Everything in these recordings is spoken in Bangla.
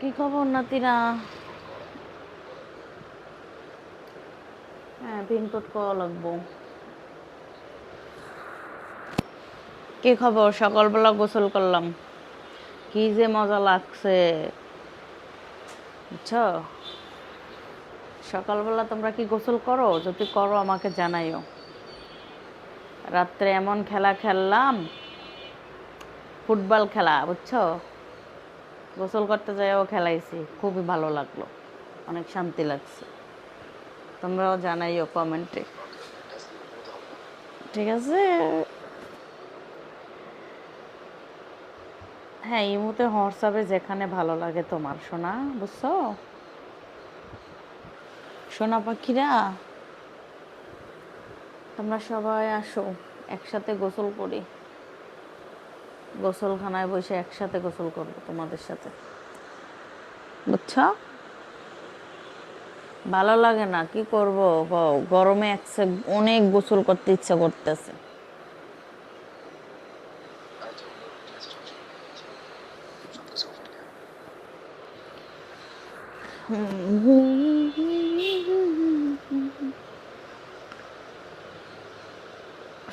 কি খবর নাতিরা? হ্যাঁ, পিনকোড কল লাগবো। কি খবর? সকালবেলা গোসল করলাম, কি যে মজা লাগছে বুঝছো। সকালবেলা তোমরা কি গোসল করো? যদি করো আমাকে জানাইও। রাত্রে এমন খেলা খেললাম, ফুটবল খেলা বুঝছো। গোসল করতে যাইও খেলাইছি, খুবই ভালো লাগলো, অনেক শান্তি লাগছে। তোমরাও জানাইও কমেন্টে, ঠিক আছে? হ্যাঁ, ইমুতে হোয়াটসঅ্যাপে যেখানে ভালো লাগে তোমার, সোনা বুঝছো। সোনা পাখিরা, তোমরা সবাই আসো, একসাথে গোসল করি। গোসলখানায় বসে একসাথে গোসল করবো তোমাদের সাথে, বুঝছো। ভালো লাগে না? কি করব, গরমে অনেক গোসল করতে ইচ্ছা করতেছে।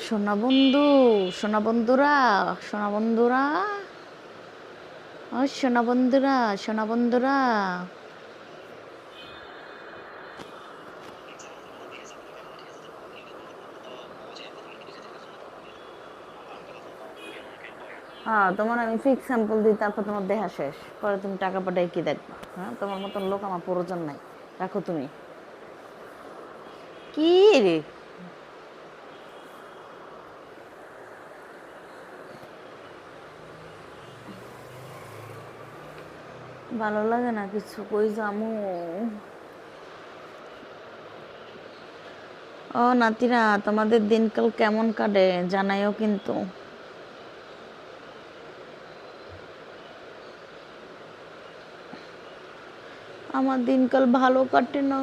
সোনা বন্ধু, সোনা বন্ধুরা, সোনা বন্ধুরা, ও সোনা বন্ধুরা, সোনা বন্ধুরা। হ্যাঁ, তোমার আমি ফিক্স স্যাম্পল দিই, তারপর তোমার দেখা শেষ, পরে তুমি টাকা পাঠাই কি দেখবা? হ্যাঁ, তোমার মতন লোক আমার প্রয়োজন নাই, রাখো তুমি। কি রে, ভালো লাগে না কিছু, কই যামু। ও নাতিরা, তোমাদের দিনকাল কেমন কাটে জানাইও কিন্তু। আমার দিনকাল ভালো কাটে না।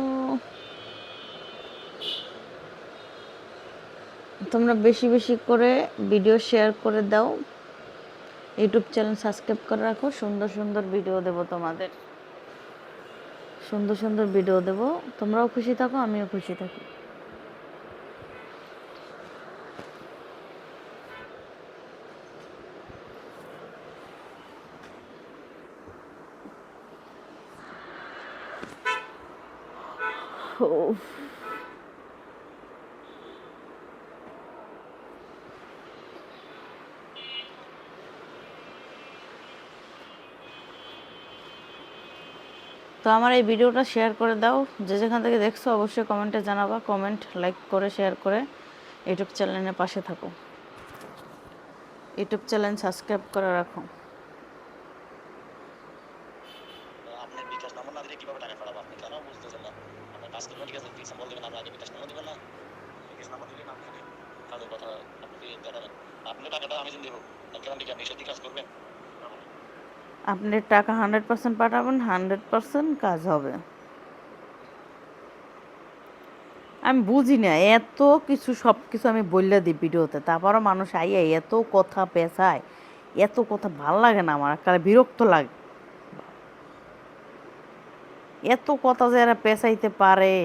তোমরা বেশি বেশি করে ভিডিও শেয়ার করে দাও, ইউটিউব চ্যানেল সাবস্ক্রাইব করে রাখো। সুন্দর সুন্দর ভিডিও দেবো তোমাদের, সুন্দর সুন্দর ভিডিও দেবো। তোমরাও খুশি থাকো, আমিও খুশি থাকি। উফ। তো আমার এই ভিডিওটা শেয়ার করে দাও, যে যেখান থেকে দেখছো অবশ্যই কমেন্টে জানাবা। কমেন্ট, লাইক করে, শেয়ার করে ইউটিউব চ্যানেলের পাশে থাকো, ইউটিউব চ্যানেল সাবস্ক্রাইব করে রাখো। আপনি টাকা 100% পাঠাবেন, 100% কাজ হবে। আমি বুঝি না, এত কিছু সব কিছু আমি বললে দিই ভিডিওতে, তারপরও মানুষ আইয়া এত কথা পেঁচায়, এত কথা ভাল লাগে না আমার, কালে বিরক্ত লাগে। এত কথা যে এরা পেঁচাইতে পারে।